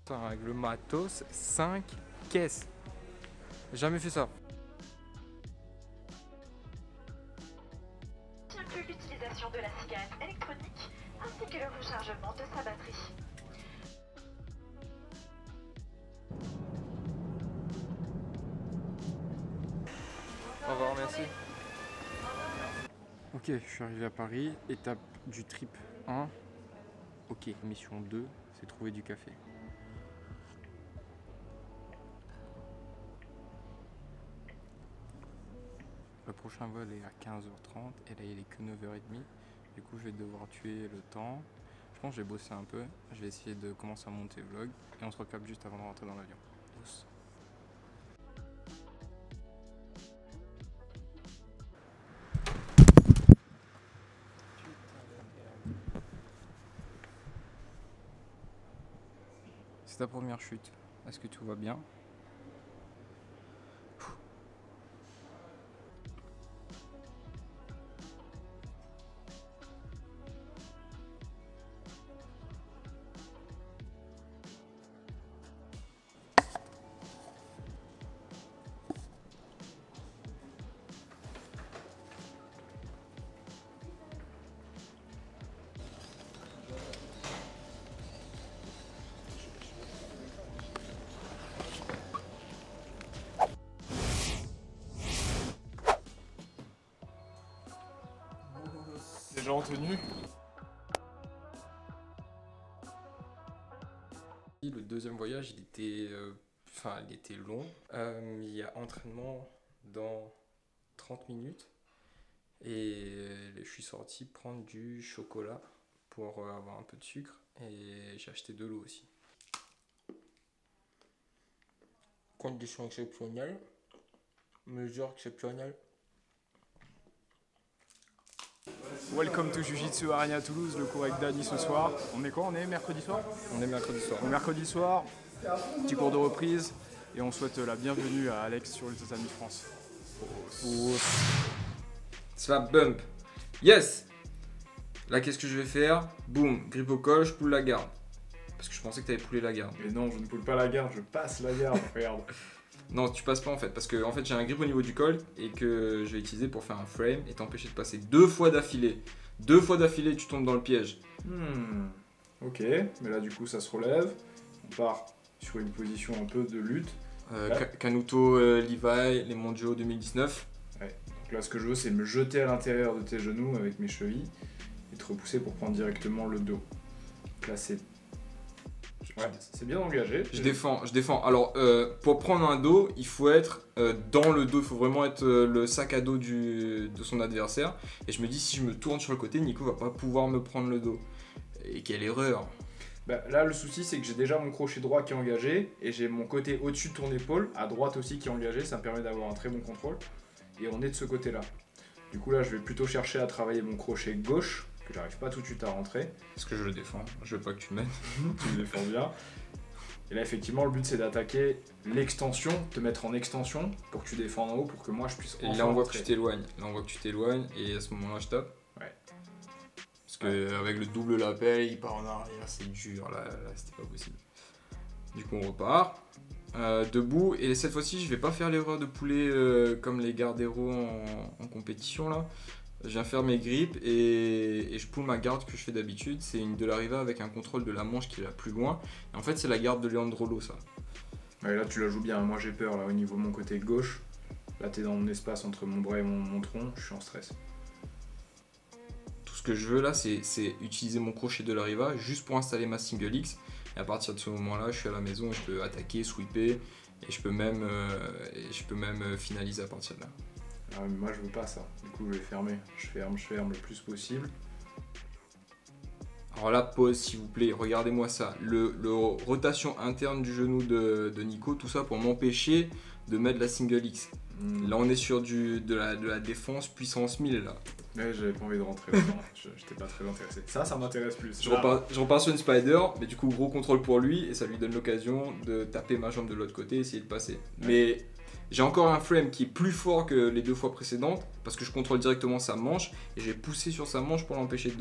Avec le matos, 5 caisses. Jamais fait ça. Inclut l'utilisation de la cigarette électronique ainsi que le rechargement de sa batterie. Au revoir, merci. Ok, je suis arrivé à Paris, étape du trip 1. Ok, mission 2, c'est trouver du café. Le prochain vol est à 15h30 et là il est que 9h30. Du coup je vais devoir tuer le temps. Je pense que je vais bosser un peu. Je vais essayer de commencer à monter le vlog et on se recapte juste avant de rentrer dans l'avion. Tous. C'est ta première chute. Est-ce que tout va bien? Déjà en tenue. Le deuxième voyage, il était long. Il y a entraînement dans 30 minutes. Et je suis sorti prendre du chocolat pour avoir un peu de sucre. Et j'ai acheté de l'eau aussi. Conditions exceptionnelles. Mesures exceptionnelles. Welcome to Jiu-Jitsu Arena Toulouse, le cours avec Dany ce soir. On est quoi? On est mercredi soir? On est mercredi soir. Mercredi soir, petit cours de reprise et on souhaite la bienvenue à Alex sur le tatami de France. Slap bump. Yes. Là, qu'est-ce que je vais faire? Boum, grippe au col, je poule la garde. Parce que je pensais que t'avais poulé la garde. Mais non, je ne poule pas la garde, je passe la garde, regarde. Non, tu passes pas en fait, parce que en fait j'ai un grip au niveau du col et que je vais utiliser pour faire un frame et t'empêcher de passer 2 fois d'affilée. 2 fois d'affilée, tu tombes dans le piège. Ok, mais là du coup ça se relève. On part sur une position un peu de lutte. Canuto, Levi, les mondiaux 2019. Ouais. Donc là ce que je veux c'est me jeter à l'intérieur de tes genoux avec mes chevilles et te repousser pour prendre directement le dos. Donc là c'est... Ouais, c'est bien engagé. Je défends. Alors, pour prendre un dos, il faut être dans le dos. Il faut vraiment être le sac à dos de son adversaire. Et je me dis, si je me tourne sur le côté, Nico va pas pouvoir me prendre le dos. Et quelle erreur! Bah, là, le souci, c'est que j'ai déjà mon crochet droit qui est engagé. Et j'ai mon côté au-dessus de ton épaule, à droite aussi, qui est engagé. Ça me permet d'avoir un très bon contrôle. Et on est de ce côté-là. Du coup, là, je vais plutôt chercher à travailler mon crochet gauche, que j'arrive pas tout de suite à rentrer. Parce que je le défends, je veux pas que tu m'aides. Tu le défends bien. Et là, effectivement, le but c'est d'attaquer l'extension, te mettre en extension pour que tu défendes en haut pour que moi je puisse. Et là, on voit que tu t'éloignes. Et à ce moment-là, je tape. Ouais. Parce que avec le double lapel, il part en arrière, c'est dur. Là c'était pas possible. Du coup, on repart. Debout. Et cette fois-ci, je vais pas faire l'erreur de poulet comme les garderos en compétition là. Je viens faire mes grips et je poule ma garde que je fais d'habitude. C'est une de la riva avec un contrôle de la manche qui est là plus loin. Et en fait, c'est la garde de Leandrolo, ça. Ouais, là, tu la joues bien. Moi, j'ai peur là au niveau de mon côté gauche. Là, t'es dans mon espace entre mon bras et mon tronc. Je suis en stress. Tout ce que je veux là, c'est utiliser mon crochet de la riva juste pour installer ma single X. Et à partir de ce moment-là, je suis à la maison et je peux attaquer, sweeper. Et je peux même finaliser à partir de là. Ah, mais moi je veux pas ça, du coup je vais fermer. Je ferme le plus possible. Alors là, pause s'il vous plaît, regardez-moi ça. Le rotation interne du genou de Nico, tout ça pour m'empêcher de mettre la single X. Là on est sur de la défense puissance 1000 là. Ouais, j'avais pas envie de rentrer là-dedans, j'étais pas très intéressé. Ça m'intéresse plus. Je repars sur une spider, mais du coup gros contrôle pour lui et ça lui donne l'occasion de taper ma jambe de l'autre côté et essayer de passer. Ouais. Mais J'ai encore un frame qui est plus fort que les 2 fois précédentes parce que je contrôle directement sa manche et j'ai poussé sur sa manche pour l'empêcher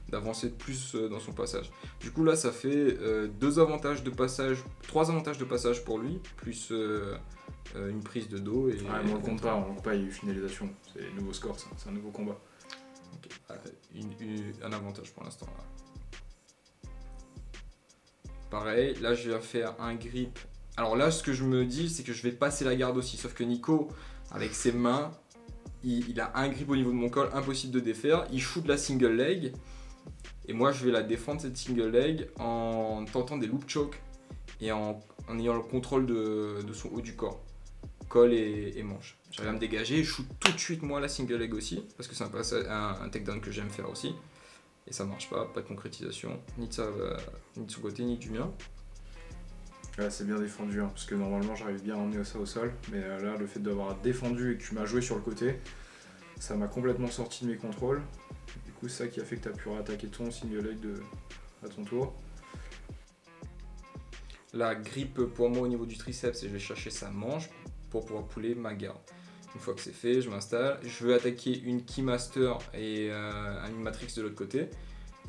d'avancer de plus dans son passage. Du coup là ça fait 3 avantages de passage pour lui, plus une prise de dos. Et, on le compte pas, il y a eu finalisation, c'est nouveau score, c'est un nouveau combat. Okay. Un avantage pour l'instant là. Pareil, là je vais faire un grip. Alors là ce que je me dis c'est que je vais passer la garde aussi, sauf que Nico avec ses mains, il a un grip au niveau de mon col, impossible de défaire, il shoot la single leg et moi je vais la défendre cette single leg en tentant des loop choke et en ayant le contrôle de son haut du corps, col et manche. J'arrive à me dégager, je shoot tout de suite moi la single leg aussi parce que c'est un takedown que j'aime faire aussi. Et ça marche pas de concrétisation, ni de son côté, ni du mien. Là c'est bien défendu, hein, parce que normalement j'arrive bien à emmener ça au sol, mais là le fait d'avoir défendu et que tu m'as joué sur le côté, ça m'a complètement sorti de mes contrôles. Du coup c'est ça qui a fait que tu as pu réattaquer ton single leg à ton tour. La grippe pour moi au niveau du triceps, et je vais chercher sa manche pour pouvoir pouler ma garde. Une fois que c'est fait, je m'installe. Je veux attaquer une Keymaster et une Matrix de l'autre côté.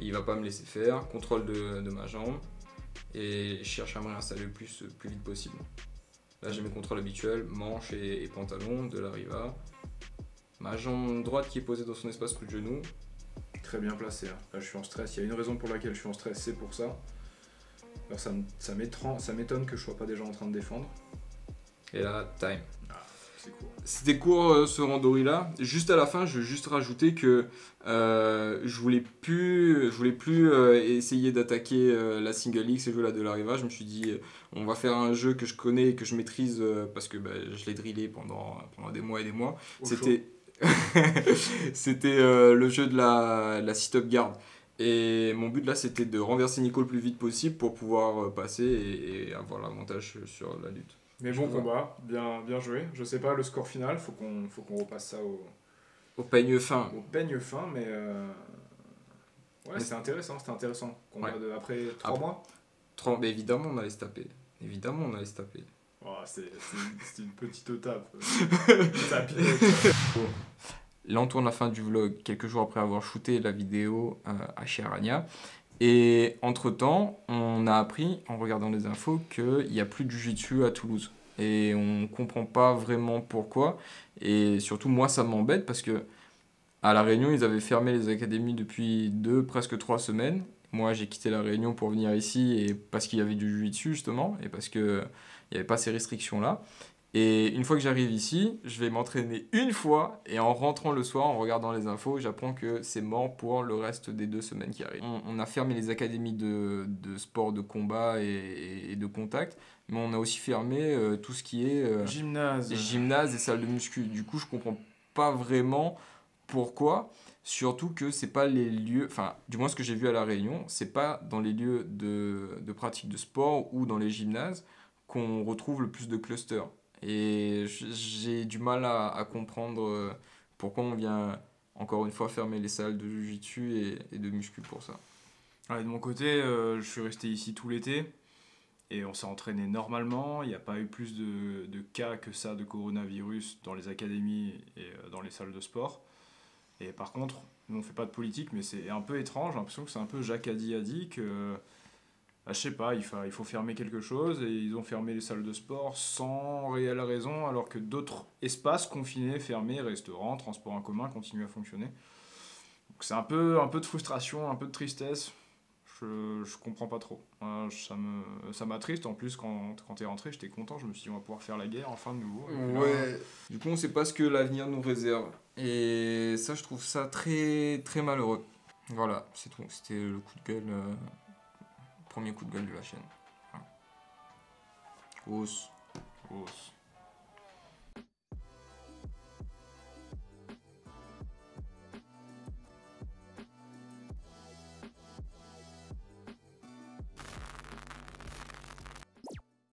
Il va pas me laisser faire. Contrôle de ma jambe. Et je cherche à me réinstaller le plus vite possible. Là j'ai mes contrôles habituels, manche et pantalon, de la riva. Ma jambe droite qui est posée dans son espace sous le genou. Très bien placé, hein. Là je suis en stress. Il y a une raison pour laquelle je suis en stress, c'est pour ça. Alors ça m'étonne que je sois pas déjà en train de défendre. Et là, time. Court. C'était court ce randori là. Juste à la fin, je veux juste rajouter que je voulais plus essayer d'attaquer la single X et jouer la de la riva. Je me suis dit, on va faire un jeu que je connais et que je maîtrise parce que je l'ai drillé pendant des mois et des mois. C'était le jeu de la sit-up guard. Et mon but là, c'était de renverser Nico le plus vite possible pour pouvoir passer et avoir l'avantage sur la lutte. Mais bon combat, bien joué. Je sais pas le score final, faut qu'on repasse ça au peigne fin. Au peigne fin, mais ouais, c'était intéressant. Combat ouais. Après 3 mois. Mais évidemment, on allait se taper. Oh, c'est une petite tape. Là, on tourne la fin du vlog quelques jours après avoir shooté la vidéo à chez Arania. Et entre-temps, on a appris, en regardant les infos, qu'il n'y a plus de jiu-jitsu à Toulouse. Et on ne comprend pas vraiment pourquoi. Et surtout, moi, ça m'embête parce que à La Réunion, ils avaient fermé les académies depuis presque 3 semaines. Moi, j'ai quitté La Réunion pour venir ici et parce qu'il y avait du jiu-jitsu, justement, et parce qu'il n'y avait pas ces restrictions-là. Et une fois que j'arrive ici, je vais m'entraîner une fois et en rentrant le soir, en regardant les infos, j'apprends que c'est mort pour le reste des 2 semaines qui arrivent. On a fermé les académies de sport de combat et de contact, mais on a aussi fermé tout ce qui est gymnase et salles de muscu. Du coup, je comprends pas vraiment pourquoi, surtout que c'est pas les lieux, enfin, du moins ce que j'ai vu à La Réunion, c'est pas dans les lieux de pratique de sport ou dans les gymnases qu'on retrouve le plus de clusters. Et j'ai du mal à comprendre pourquoi on vient encore une fois fermer les salles de jiu-jitsu et de muscu pour ça. Ouais, de mon côté, je suis resté ici tout l'été et on s'est entraîné normalement. Il n'y a pas eu plus de cas que ça de coronavirus dans les académies et dans les salles de sport. Et par contre, nous on fait pas de politique, mais c'est un peu étrange. J'ai l'impression que c'est un peu Jacques a dit que... je sais pas, il faut fermer quelque chose et ils ont fermé les salles de sport sans réelle raison alors que d'autres espaces confinés, fermés, restaurants, transports en commun continuent à fonctionner. Donc c'est un peu de frustration, un peu de tristesse, je comprends pas trop. Ça m'attriste, en plus quand t'es rentré j'étais content, je me suis dit on va pouvoir faire la guerre enfin de nouveau. Ouais, du coup on sait pas ce que l'avenir nous réserve et ça je trouve ça très très malheureux. Voilà, c'est tout, c'était le coup de gueule. Premier coup de gueule de la chaîne. Voilà. Os.